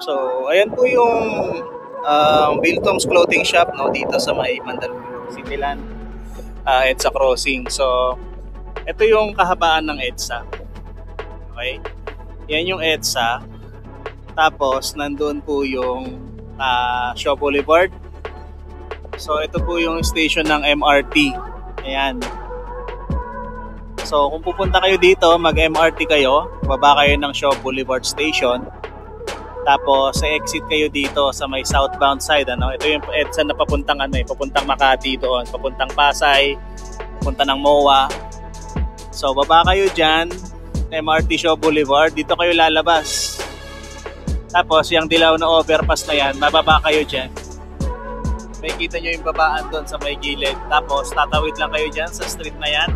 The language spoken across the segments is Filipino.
So, ayan po yung Bill Tom's Clothing Shop, no, dito sa may Mandaluyong Cityland, EDSA Crossing. So, ito yung kahabaan ng EDSA. Okay? Yan yung EDSA. Tapos, nandun po yung Shaw Boulevard. So, ito po yung station ng MRT. Ayan. So, kung pupunta kayo dito, mag-MRT kayo, baba kayo ng Shaw Boulevard Station. Tapos, sa exit kayo dito sa may southbound side. Ano? Ito yung EDSA na papuntang, papuntang Makati doon, papuntang Pasay, papunta ng MOA. So, baba kayo dyan, MRT Shaw Boulevard. Dito kayo lalabas. Tapos, yung dilaw na overpass na yan, bababa kayo dyan. Makikita nyo yung babaan doon sa may gilid. Tapos, tatawid lang kayo dyan sa street na yan.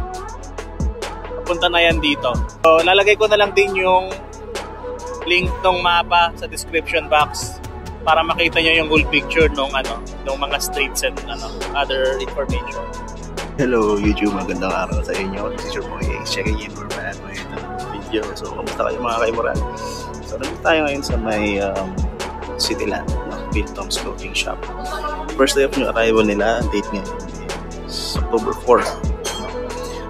Papunta na yan dito. So, lalagay ko na lang din yung link ng mapa sa description box para makita nyo yung whole picture ng mga streets and other information. Hello YouTube, magandang araw sa inyo. This is your boy Ace, checking in for my video. So, kamusta kayo mga kaimuran? So, nandito tayo ngayon sa may Cityland, Bill Tom's Clothing Shop. First day of new arrival nila, date ngayon is October 4.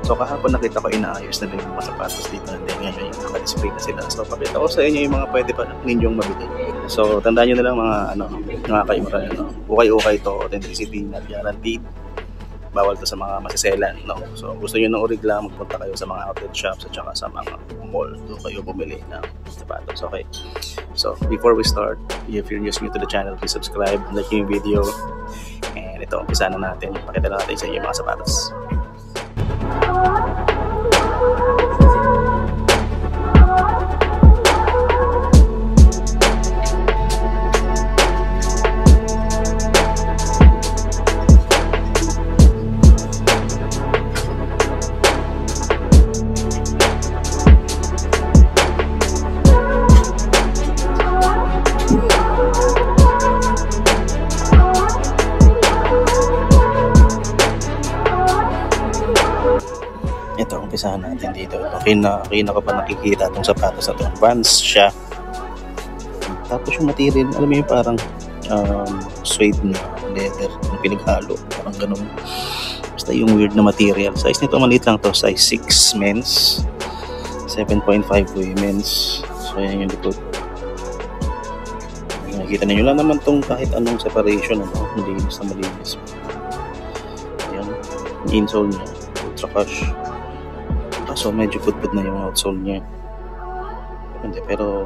So, kahapon nakita ko inaayos na yung mga sapatos dito, and then ngayon yung naka-display na sila. So, pakita ko sa inyo yung mga pwede pa ninyong mabili. So, tandaan nyo na lang mga kaimuran, ukay-ukay to, authenticity na guaranteed. Bawal to sa mga masiselan, no? So, gusto nyo ng origla, magpunta kayo sa mga outlet shops at saka sa mga mall. Doon kayo bumili ng sapatos, okay? So, before we start, if you're new to the channel, please subscribe, like yung video. And ito, umpisa na natin. Pakita na natin sa inyo yung mga sapatos. Ito, umpisahan natin dito. Kina ka pa nakikita itong sapatos na ito. Vans siya. Tapos yung material, alam mo yung parang suede na leather, yung pinaghalo. Parang ganun. Basta yung weird na material. Size nito, maliit lang to. Size 6 men's. 7.5 women's. So, yan yung likod. Nakikita ninyo lang naman itong kahit anong separation. Malinis na malinis. Ayan. Yung insole niya. Ultra cash. So medyo putput na yung outsole niya. Hindi, pero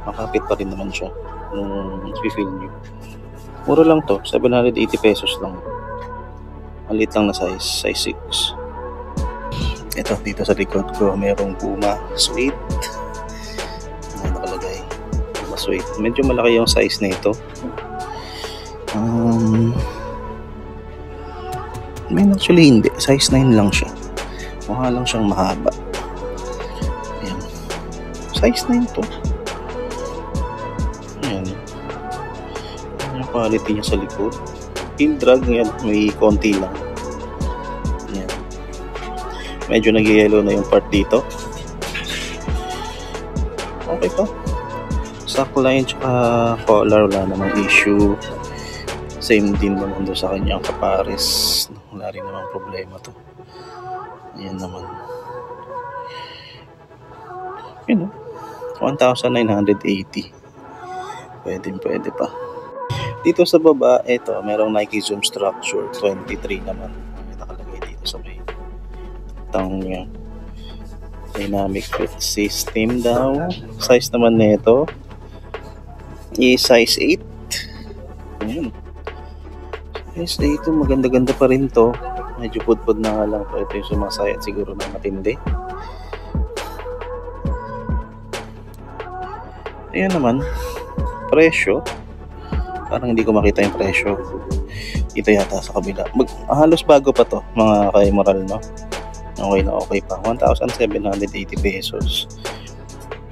makapit pa rin naman siya nung i-feel nyo. Mura lang to, 780 pesos lang. Maliit lang na size 6. Ito, dito sa likod ko merong Puma suede. Ano nakalagay? Puma suede. Medyo malaki yung size na ito. Actually hindi, size 9 lang siya. Mukha lang siyang mahaba. Ayan. Size 9 to. Ayan. Ayan yung quality niya sa likod. Heel drag yan. May konti lang. Ayan. Medyo nag-yellow na yung part dito. Okay pa. Sackline tsaka collar, wala namang issue. Same din naman doon sa kanyang kapares. Wala rin namang problema to. Ayan naman. Yun, 1,980. Pwede pa. Dito sa baba, ito, merong Nike Zoom Structure 23 naman. Nakalagay dito sa may tang niya. Dynamic fit system daw. Size naman nito is size 8. Ayan. Size 8, maganda-ganda pa rin to. Medyo pudpud na nga lang to. Ito yung sumasayat siguro na matindi. Ayan naman. Presyo. Parang hindi ko makita yung presyo. Ito yata sa kabila. Halos bago pa to, mga kaimural, no? Okay pa. 1,780 pesos.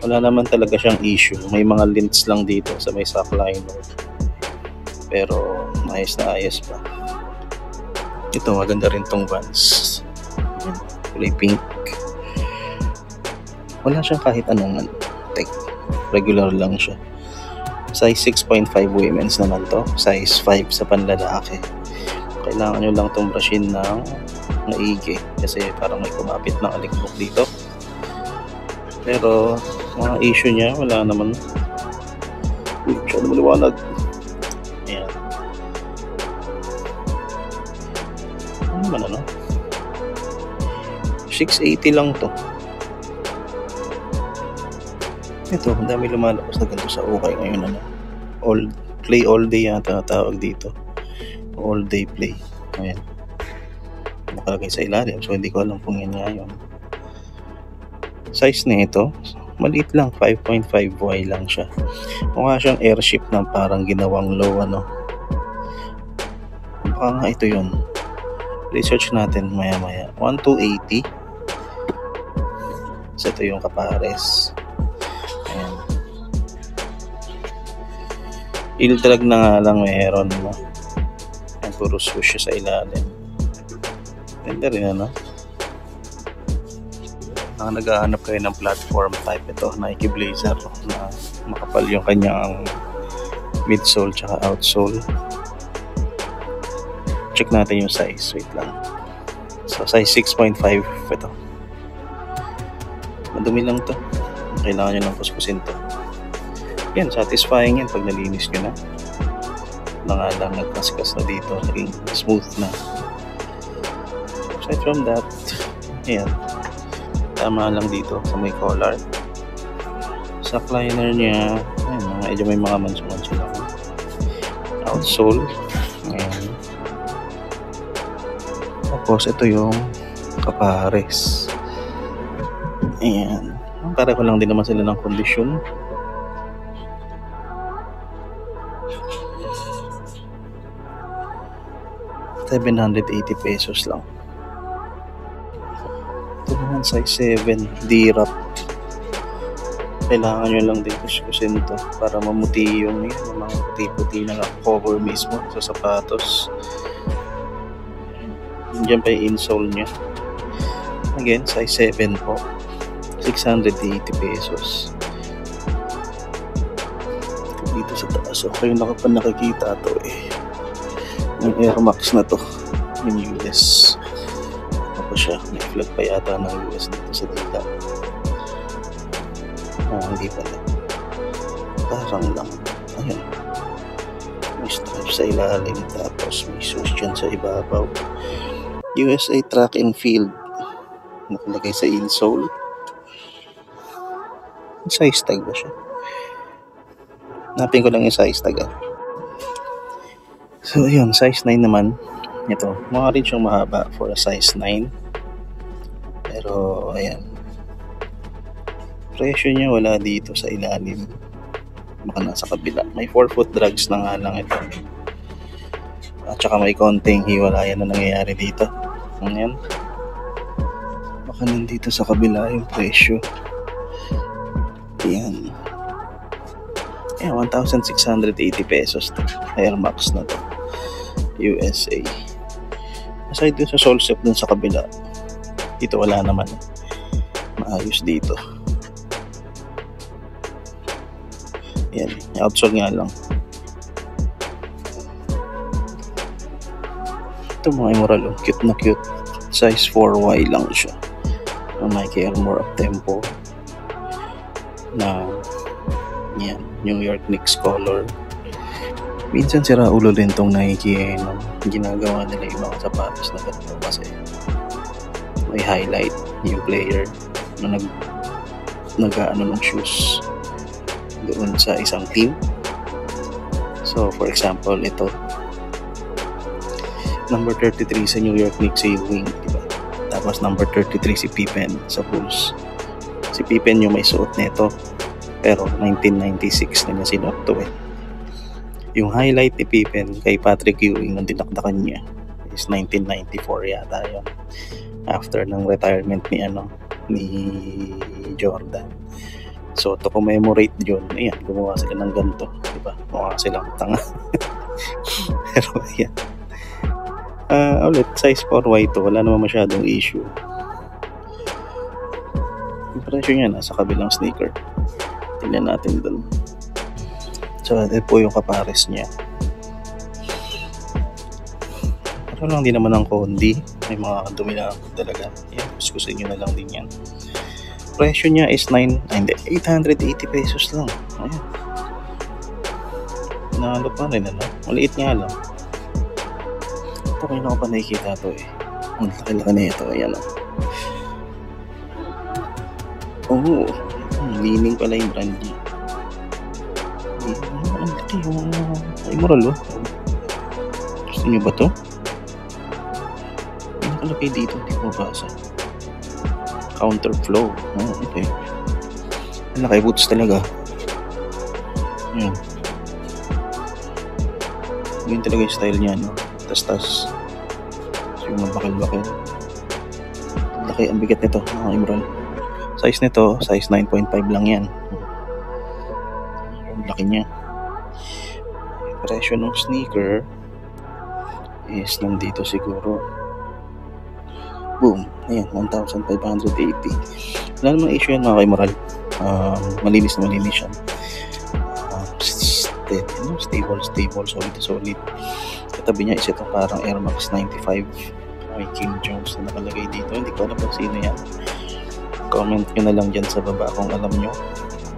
Wala naman talaga siyang issue. May mga lints lang dito sa may sackliner. Pero ayos na ayos pa. Ito, maganda rin tong Vans. Kulay pink. Wala siyang kahit anong tag. regular lang siya. Size 6.5 women's naman to, size 5 sa panlalaki. Kailangan nyo lang itong brushin ng maigi kasi parang may kumapit na alikbok dito. Pero mga issue niya wala naman. Siya naman liwanag. Ayan. Ano naman ano? 680 lang to. Ito, ang dami lumalabas na ganito sa ukay ngayon. Play all day yata natawag dito. All day play. Ayan. Nakalagay sa ilalim, so hindi ko alam kung yan nga yun. Size na ito, maliit lang, 5.5Y lang siya. Mukha siyang airship na parang ginawang low ano. Baka nga ito yun. Research natin maya maya. 1280. So ito yung kapares. Ayan. Il-drag na nga lang meron mo. Ayan, puro swoosh sa ilalim. Ganda rin ano. Naghahanap kayo ng platform type, ito Nike Blazer na makapal yung kanyang midsole tsaka outsole. Check natin yung size, wait lang. So size 6.5 ito. Madumi lang to, kailangan nyo lang kuskusin to. Yan, satisfying yan pag nalinis nyo na. Lang nagkaskas na dito, naging smooth na. Aside from that, yan, tama lang dito sa may collar. Sa liner niya, ayun, medyo may mga manso-manso lang. Outsole. Ayan. Tapos ito yung kapares. Ayan. Pareho lang din naman sila ng kondisyon. ₱780 lang. Size 7 D-wrap. Kailangan nyo lang din kuskusin to para mamuti yung mga puti-puti na cover mismo sa sapatos. Diyan pa yung insole nya. Again, size 7 po, ₱680. Dito sa taas, okay, nakikita to yung Air Max na to, yung US. Siya, may flag pa yata ng US dito sa dila. Hindi pala, parang lang. Ayan, may stripes sa ilalim, tapos may swoosh dyan sa ibabaw. USA Track and Field nakalagay sa insole. Size tag ba siya? Napin ko lang yung size tag. So ayun, size 9 naman. Ito, mukha rin siyang mahaba for a size 9. Pero, ayan. Presyo niya wala dito sa ilalim. Baka nasa kabila. May 4-foot drags na nga lang ito. At saka may konting hiwalayan na nangyayari dito. Ayan. Baka nandito sa kabila yung presyo. Ayan. Ayan, ₱1,680 to. Air Max na to. USA. Aside dun sa sole step dun sa kabila, dito wala naman. Maayos dito. Yan, outsole nga lang. Ito mga immoral, cute na cute. Size 4Y lang siya. Nike Air More Up-Tempo na yan, New York Knicks color. Minsan sira ulo din tong Nike no? Ginagawa nila yung mga sapatos na ganito kasi may highlight yung player na nag-ano ng shoes doon sa isang team. So for example, ito number 33 sa New York Knicks si Ewing, diba? Tapos number 33 si Pippen sa Bulls. Si Pippen yung may suot nito, pero 1996 na niya sinuot to Yung highlight ni Pippen kay Patrick Ewing nung dinakdakan niya is 1994 yata yun. After ng retirement ni Jordan. So to commemorate yun, ayan, gumawa sila ng ganito, diba? Mukha silang tanga. Pero ayan. Ulit, size 4Y to, wala naman masyadong issue. Yung presyo niya nasa kabilang sneaker. Tingnan natin dun. So, ito po yung kapares niya. Pero lang din naman ang kondi. May mga dumi na talaga. Yan, kuskusin nyo na lang din yan. Presyo niya is 880 pesos lang. Ayan. Nalo pa rin, ano? Maliit nga lang. Ito, may na ko pa nakikita ito eh. Ang laki-laki na ito. Ayan o. Oh, lining pala yung brand niya. Ang laki yung Emerald, oh. Gusto nyo ba ito? Yung nakalagay dito, hindi ko mabasa. Counterflow. Oh, okay. Ang laki, boots talaga. Ayan. Yun talaga yung style niya, no? Tas-tas. So, yung mabakil-bakil. Laki, ang bigat nito, mga Emerald. Size nito, size 9.5 lang yan. Ang laki niya. Presyo ng sneaker is nandito siguro. Boom. Ayan, 1,580. Wala namang issue yan, mga Emerald. Malinis na malinis yan. Stable, solid. Katabi niya is itong parang Air Max 95. May Kim Jones na nakalagay dito. Hindi ko alam kung sino yan. Comment nyo na lang dyan sa baba kung alam nyo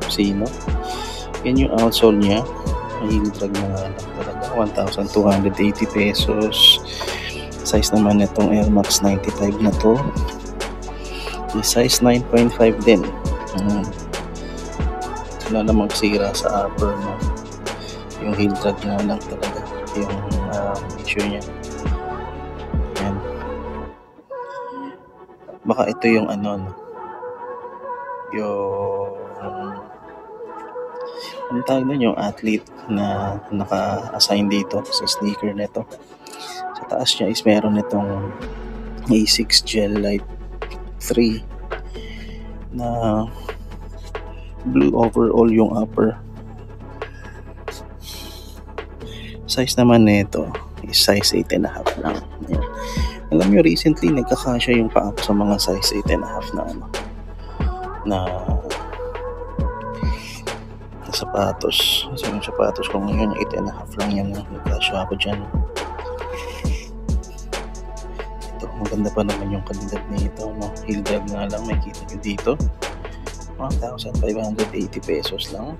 sino. Yan yung outsole niya. May drag na lang talaga. 1,280 pesos. Size naman itong Air Max 95 na to. May size 9.5 din. Wala namang sira sa upper, no? Yung heel drag na lang talaga yung issue niya. Yan. Baka ito yung ano, no? Yung tawag nun, yung athlete na naka-assign dito sa sneaker nito. Sa taas niya is meron itong A6 Gel Light 3 na blue overall yung upper. Size naman nito is size 8.5 lang. Ayan. Alam nyo, recently nagkakasya yung paa sa mga size 8.5 na ano, na sapatos. Kasi yung sapatos ko ngayon 8.5 lang yan, nagkasya ako dyan. Ito, maganda pa naman yung kalidad nito, no? Heel drag nga lang, may kita nyo dito. 1,580 pesos lang.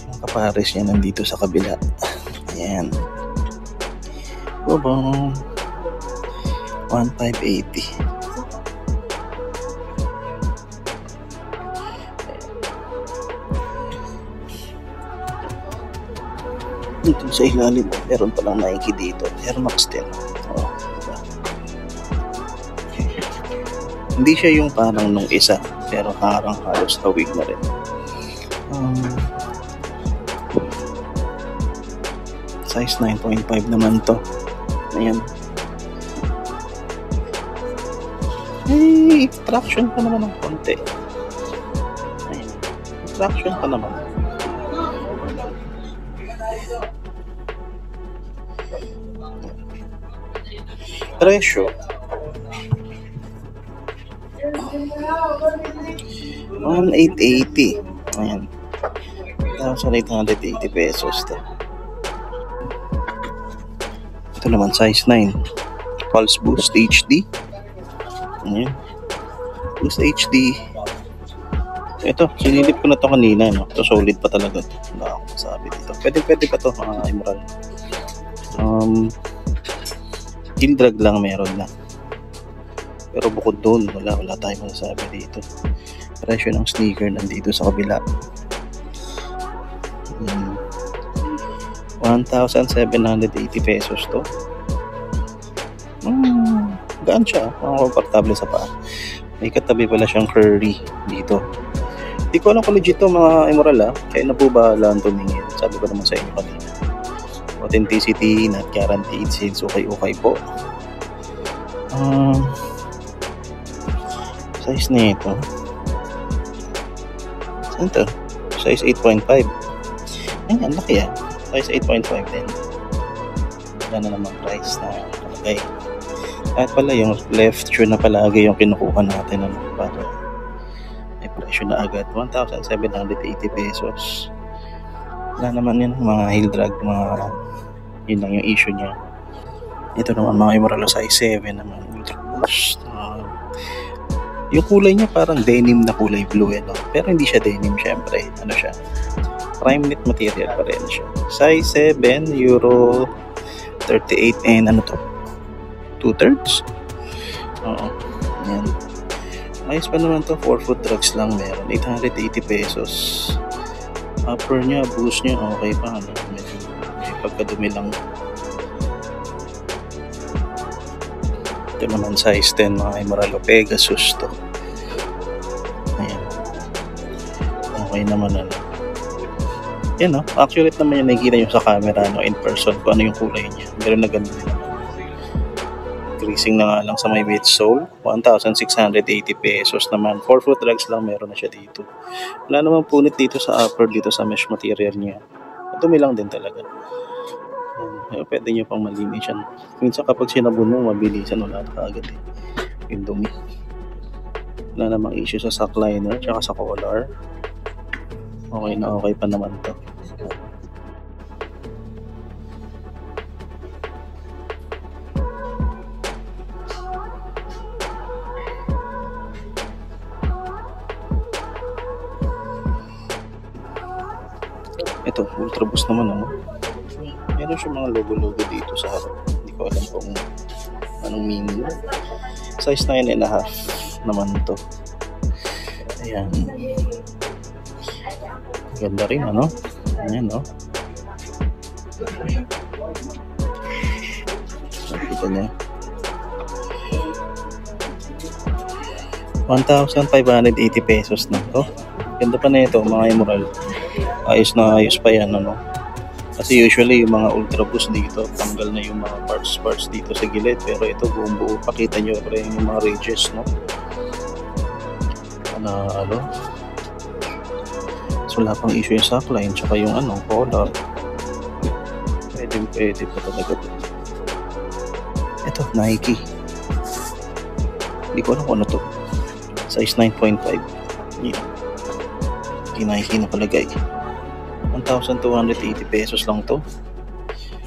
Yung kapares niya nandito sa kabila. Ayan. Bobong 1,580. Dito sa ilalim, meron palang Nike dito. Air Max 10. Oh, diba? Hindi siya yung parang nung isa, pero parang halos hawig na rin. Size 9.5 naman to. Ayan. Traction pa naman ng konti. Ayan. Traction pa naman. Presyo 1,880. Ayan. 1,880 pesos to. Ito naman size 9. Pulse Boost HD. Ayan. Boost HD. Ito, sinilip ko na to kanina, no? Ito solid pa talaga to. Wala akong sabi dito. Pwede pa to, mga Emerald. Heel drag lang meron na. Pero bukod doon, wala tayong masasabi dito. Presyo ng sneaker nandito sa kabila. 1,780 pesos to. Gaan siya. Komportable sa paa. May katabi pala siyang curry dito. Hindi ko alam kung legit to, mga Emerald, kaya na po bahalaan tumingin. Sabi ko naman sa inyo kanina. Authenticity, not guaranteed, since okay po. Size na ito. Saan to? Size 8.5. Ayan, laki yan. Size 8.5 din. Wala na namang price na kalagay. Kahit pala yung left shoe na palagi yung kinukuha natin, ano, para may presyo na agad, 1,780 pesos. Wala naman yun, mga heel drag, yun lang yung issue niya. Ito naman mga Imoralo size 7 naman, Ultra Boost. Yung kulay niya parang denim na kulay blue, no? Pero hindi siya denim, syempre. Ano siya? Prime knit material pa rin siya. Size 7, Euro 38 and ano to? 2/3? Oo. Yan. Ayos pa naman to, 4-foot drugs lang meron. 880 pesos. Upper niya, boost niya, okay pa. Ano? Medyo may pagkadumi lang. Ito naman size 10 mga Imoralo Pegasus to. Ayan. Okay naman ano. Yan no, accurate naman yung nakikita nyo sa camera no, in person kung ano yung kulay niya. Meron na ganun din. Creasing na nga lang sa may midsole, 1,680 pesos naman. 4-foot drugs lang meron na siya dito. Wala namang punit dito sa upper, dito sa mesh material niya. Dumi lang din talaga. Pwede nyo pang malinis yan. Minsan kapag sinabon mo, mabilisan wala na kaagad eh. Yung dumi. Wala namang issue sa sock liner tsaka sa collar. Okay na okay pa naman to. Ito, Ultra Boost naman ano. Meron siya mga logo-logo dito sa harap. Hindi ko alam kung anong meaning. Size 9.5 naman to. Ayan. Ganda rin ano. Ayan no. Nakita niya. 1,580 pesos na to. Ganda pa na ito mga Imoralo. Ayos na ayos pa yan ano. Kasi usually yung mga Ultra Boost dito tanggal na yung mga parts dito sa gilid, pero ito buong buo. Pakita nyo rin yung mga ridges no. Ano so wala pang issue yung sockline tsaka yung ano collar. Pwede pa talaga ito. Ito Nike, hindi ko alam kung ano to, size 9.5. Yeah. Nike na palagay. 1,280 pesos lang to.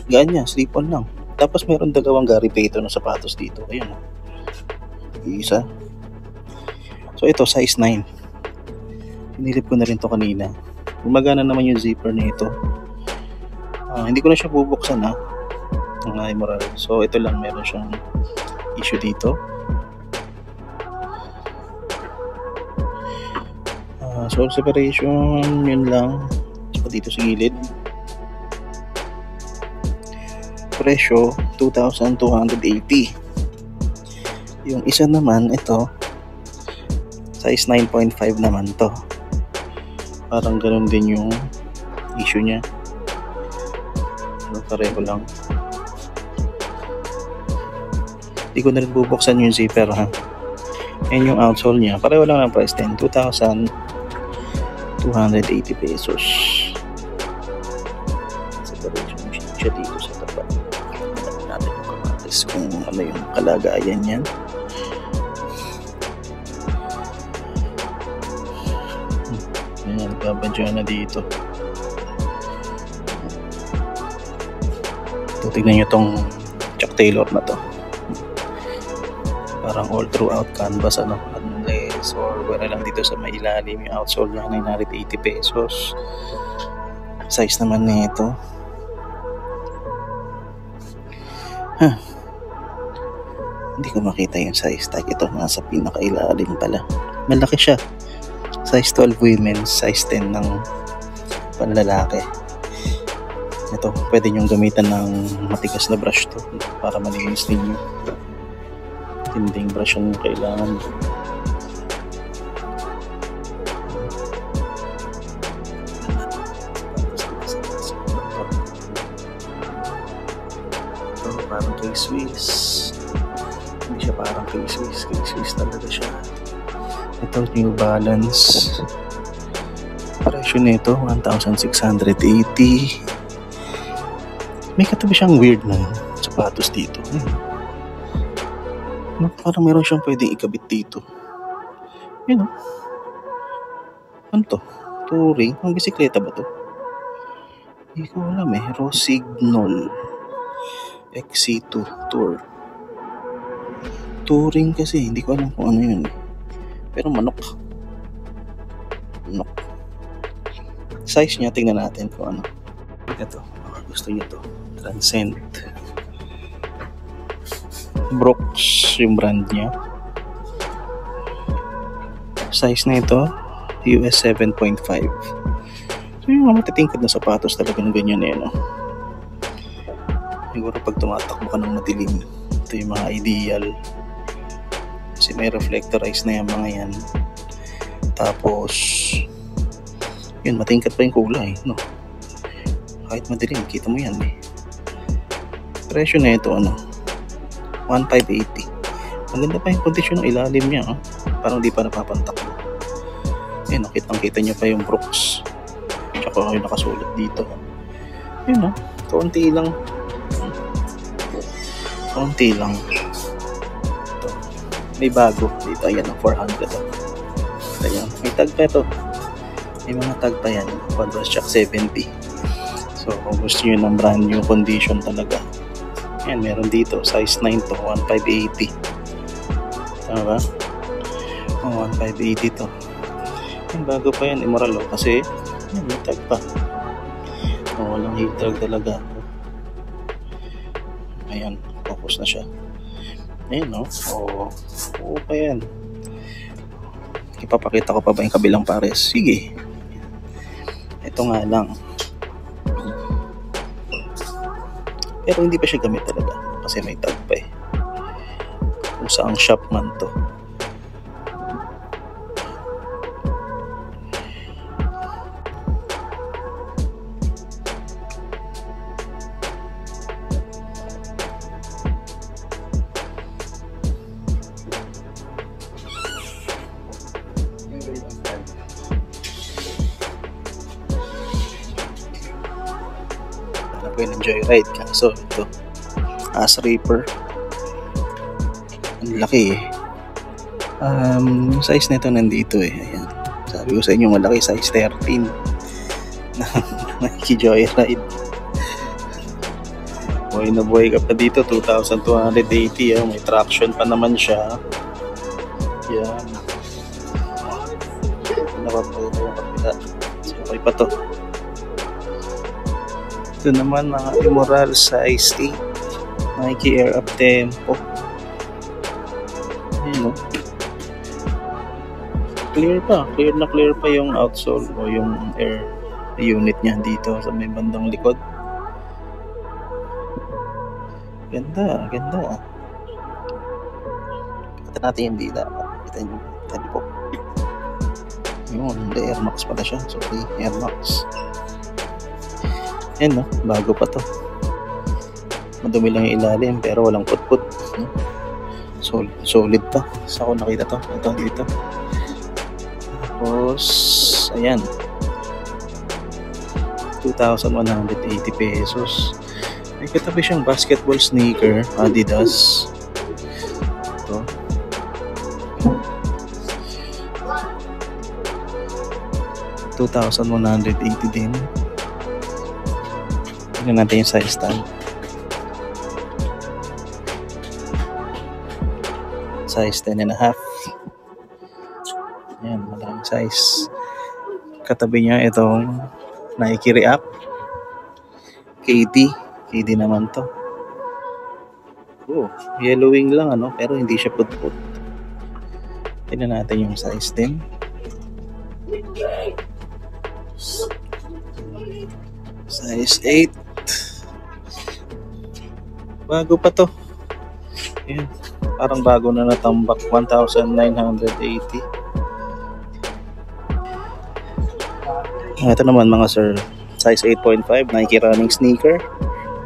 Ganyan, slip-on lang. Tapos meron dalawang Gary Payton na sapatos dito. Ayan. Isa. So ito, size 9. Pinilip ko na rin to kanina. Gumagana naman yung zipper na ito. Hindi ko na siya bubuksan ng Imoralo. So ito lang, meron siyang issue dito. Sole separation, yun lang. Dito sa gilid. Presyo 2,280. Yung isa naman ito size 9.5 naman to. Parang ganun din yung issue niya. Pareho lang. Hindi ko na rin bubuksan yung zipper ha. Yan yung outsole niya. Pareho lang ang price din. 2,280 pesos. Siya dito sa tapat. Tignan natin yung kamatis kung ano yung kalagayan yan. Ayan, babadya na dito. So, tignan nyo tong Chuck Taylor na to. Parang all throughout canvas unless or wala lang dito sa may ilalim yung outsole niya, 980 pesos. Size naman nito. Hindi ko makita yung size tag. Ito nasa pinakailalim pala. Malaki siya. Size 12 women, size 10 ng panlalaki. Ito, pwede nyong gamitan ng matigas na brush to para malinis ninyo. Tinding brush yung kailangan. Parang kay Swiss. Hindi siya parang kay Swiss. Kay Swiss talaga siya. Ito, New Balance. Presyo nito, 1,680. May katabi siyang weird na sapatos dito. Parang meron siyang pwedeng ikabit dito. Yun o. Ano to? Touring? Ang bisikleta ba to? Hindi ko alam eh. Rossignol XC2 Tour. Touring kasi, hindi ko alam kung ano yun eh. Pero manok. Size niya, tingnan natin kung ano. Ito, baka gusto niyo to. Transcend. Brooks yung brand niya. Size na ito, US 7.5. So yung mga matitingkad na sapatos talaga ng ganyan eh, no? Siguro pag tumatakbo ka ng madilim, ito yung mga ideal. Kasi may reflectorized na yung mga yan. Tapos, yun, matingkad pa yung kulay, no? Kahit madilim, kita mo yan eh. Presyo na ito, 1,580. Maganda pa yung kondisyon ng ilalim niya, parang di pa napapantakbo. Yun, kitang-kita nyo pa yung Brooks. Tsaka yung nakasulat dito. Yun, kaunti lang. Ito. May bago dito, ayan, 400. Ayan, may tag pa ito. May mga tag pa yan. Converse Chuck 70. So, kung gusto nyo ng brand new condition talaga, ayan, meron dito. Size 9 to, 1,580. Tama ba? 1,580 to. Yung bago pa yan, immoral kasi yan, may tag pa. Walang heat tag talaga. Ayan, focus na siya. Ayan, oo pa yan. Ipapakita ko pa ba yung kabilang pares? Sige. Ito nga lang. Pero hindi pa siya gamit talaga kasi may tag pa eh. Kung saang shop man to. Ng Joyride, kaso ito Ass Reaper, ang laki eh. Size nito nandito eh. Ayan, sabi ko sa inyo malaki, size 13 Nike Joyride. Buhay na buhay ka pa dito, 2,280 may traction pa naman siya. Yan, napapagod yung kapila. Okay pa to. Ito naman mga immoral size 8 Nike Air Up Tempo. Ayan, clear pa yung outsole o yung air unit niya dito sa may bandang likod. Ganda. Kita natin yung dila. Kita nyo po. Yun, Air Max pala siya. Sorry, Air Max. Yan, bago pa to. Madumi lang yung ilalim pero walang put-put. Solid pa. Saan ko nakita to? Ito dito. Tapos, ayan. 2,180 pesos. May katabi siyang basketball sneaker, Adidas. Ito. $2,180 din. Tignan natin yung size tag. Size 10.5. Ayan, maraming size. Katabi niya itong Nike React. KD naman to. Yellowing lang pero hindi siya put-put. Tignan natin yung size din. Size 8. Bago pa to. Ayan. Parang bago na natambak. 1,980. Ito naman mga sir. Size 8.5. Nike running sneaker.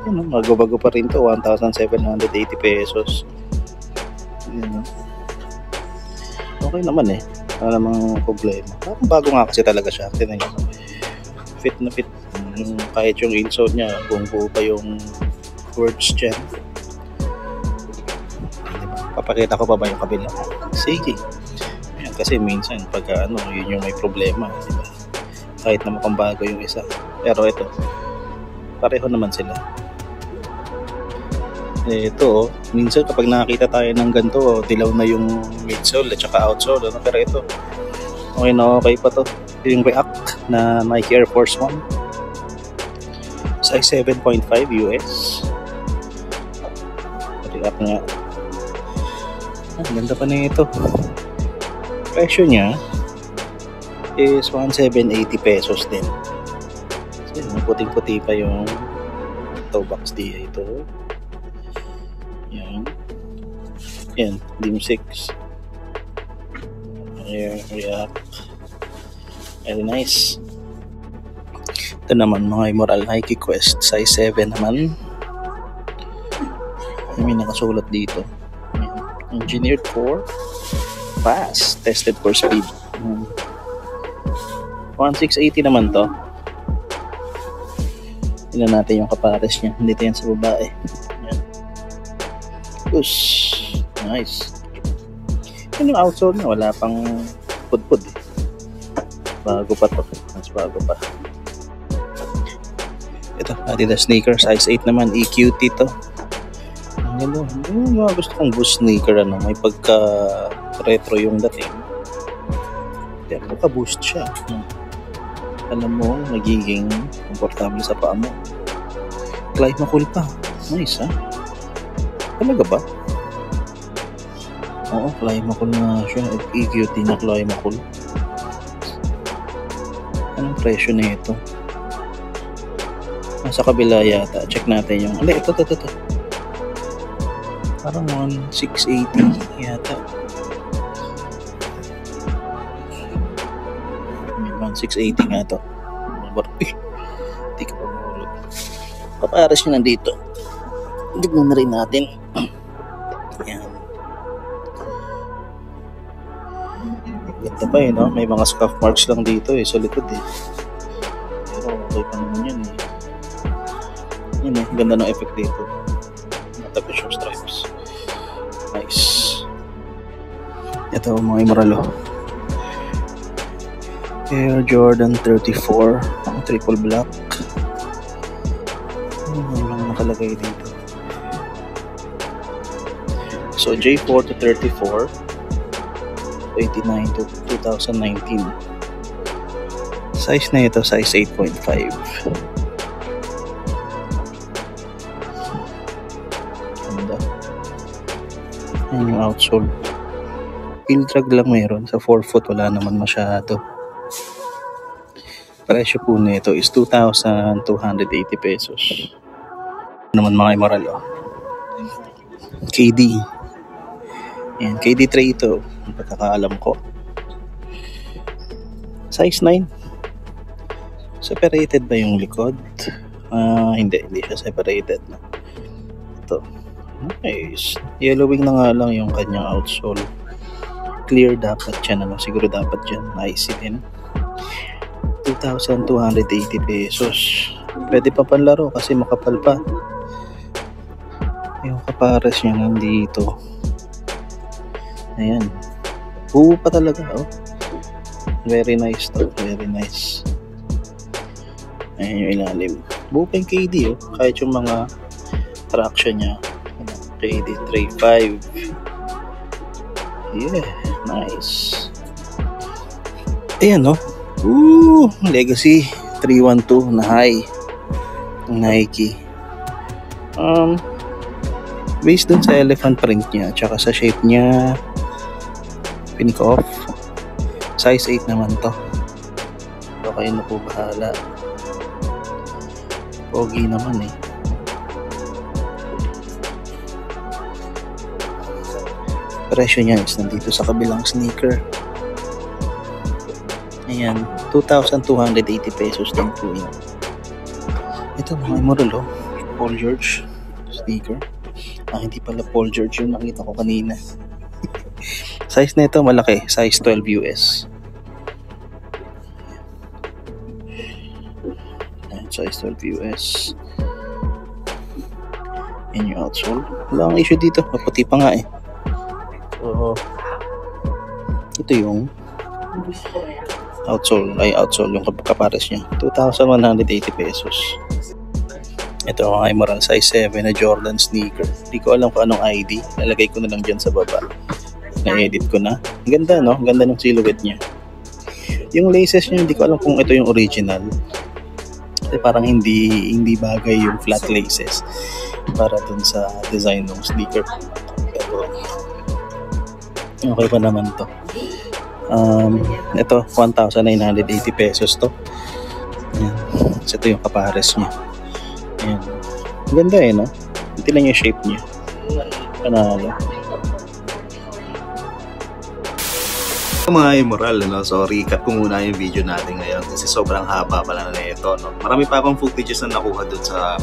Ayan, bago-bago pa rin to. 1,780 pesos. Ayan, okay naman eh. Wala namang problema. Bago nga kasi talaga siya. Tignan nyo. Fit na fit. Kahit yung insole niya, buong-buo pa yung words dyan. Papakita ko pa ba yung kabila? Sige. Ayan, kasi minsan pagka yun yung may problema, diba? kahit na mukhang bago yung isa. Pero ito, pareho naman sila. Ito, minsan kapag nakakita tayo ng ganito, dilaw na yung midsole at saka outsole. Pero ito, okay na okay pa to. Ito yung React na Nike Air Force 1. Size 7.5 US. React nga. Ganda pa na ito. Presyo niya is 1,780 pesos din. So, puting-puti pa yung toe box dito. Yan, Dim 6. React. Very nice. Ito naman mga Immoral Nike Quest. Size 7 naman. May nakasulat dito. Engineered for fast. Tested for speed. 1,680 naman to. Tignan natin yung kapares niya. Dito yan sa babae. Yan. Push. Nice. Yun yung outsole na wala pang pud-pud eh. Bago pa to. Mas bago pa. Ito, Adidas sneaker. Size 8 naman. EQT to. Ang ganda. Yung mga gusto kong Boost sneaker. May pagka retro yung dating. Pero naka-boost siya. Alam mo, nagiging komportable sa paa mo. Climacool pa. Nice ha. Talaga ba? Oo, Climacool na siya. EQT na Climacool. Anong presyo na ito? Nasa kabila yata. Check natin yung... Ito. Parang 1,680 yata. 1,680 nga to. Hindi ka pa mahulog. Kapares nyo nandito. Tignan na rin natin. Yan. Ganda pa no? May mga scuff marks lang dito sa likod Pero okay pa naman yun Yan ganda ng effect dito. Matapos yung stripes. Nice. Ito mga Immoral Air Jordan 34 triple black. Ano lang nakalagay dito. So J4 to 34, 89 to 2019. Size na ito, size 8.5. Ganda. Yan yung outsole. Heel drag lang meron. Sa 4 foot wala naman masyado. Presyo po nito is 2,280 pesos. Naman mga Immoral KD. Yan, KD3 ito. Ang pagkakaalam ko. Size 9. Separated ba yung likod? Hindi siya separated. Ito. Nice. Yellowing na nga lang yung kanyang outsole. Clear dapat yan. Siguro dapat dyan. Nice din. 2,280 pesos. Pwede pa panlaro kasi makapal pa. Yung kapares niya nandito. Ayan. Buo pa talaga. Very nice to. Very nice. Ayan yung ilalim. Buo pa yung KD. Kahit yung mga traction niya. KD 3.5. Yeah. Nice. Ayan Legacy 312 na high Nike. Based dun sa elephant print niya tsaka sa shape niya, pink off. Size 8 naman to. So kayo na po bahala. Pogi naman Presyo niya is nandito sa kabilang sneaker. Ayan, 2,280 pesos din po yan. Ito mga Immoral Paul George sneaker. Hindi pala Paul George yung nakita ko kanina. Size na ito malaki, size 12 US. Ayan, size 12 US. Yan yung outsole. Wala akong issue dito, maputi pa nga So, ito yung outsole yung kapares niya. 2,180 pesos. Ito ang Emerald size 7 na Jordan sneaker. Hindi ko alam kung anong ID. Nalagay ko na lang dyan sa baba. Na-edit ko na. Ang ganda, no? Ang ganda ng silhouette niya. Yung laces niya, hindi ko alam kung ito yung original. Kasi parang hindi bagay yung flat laces para dun sa design ng sneaker. Pero okay pa naman to. Ito 1,980 pesos to. Ayan. So, ito yung kapares niya. Ayan. Ganda eh, no? Ito lang yung shape niya. Panalo. Mga immoral, no? So recap ko muna yung video natin ngayon kasi sobrang haba pala na ito, no? Marami pa akong footages na nakuha dun sa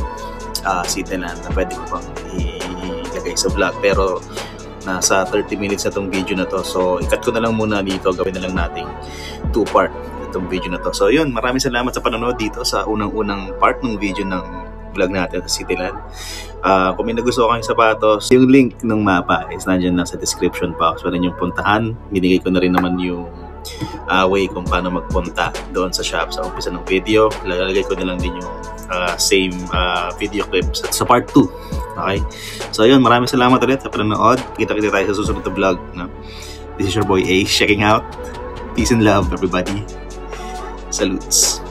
Cityland na pwede ko pang ilagay sa vlog, pero nasa 30 minutes na tong video na to, so ikat ko na lang muna dito. Gawin na lang nating 2-part itong video na to. So yun, maraming salamat sa panonood dito sa unang-unang part ng video ng vlog natin sa Cityland. Kung may nagustuhan kayong sapatos, yung link ng mapa is nandiyan na sa description box. Pwede nyo puntahan. Binigay ko na rin naman yung way kung paano magpunta doon sa shop sa umpisa ng video. Lalagay ko na lang din yung same video clips sa part 2. Okay? So yun, maraming salamat ulit sa panonood. Kita-kita tayo sa susunod na vlog. No? This is your boy Ace checking out. Peace and love everybody. Salutes.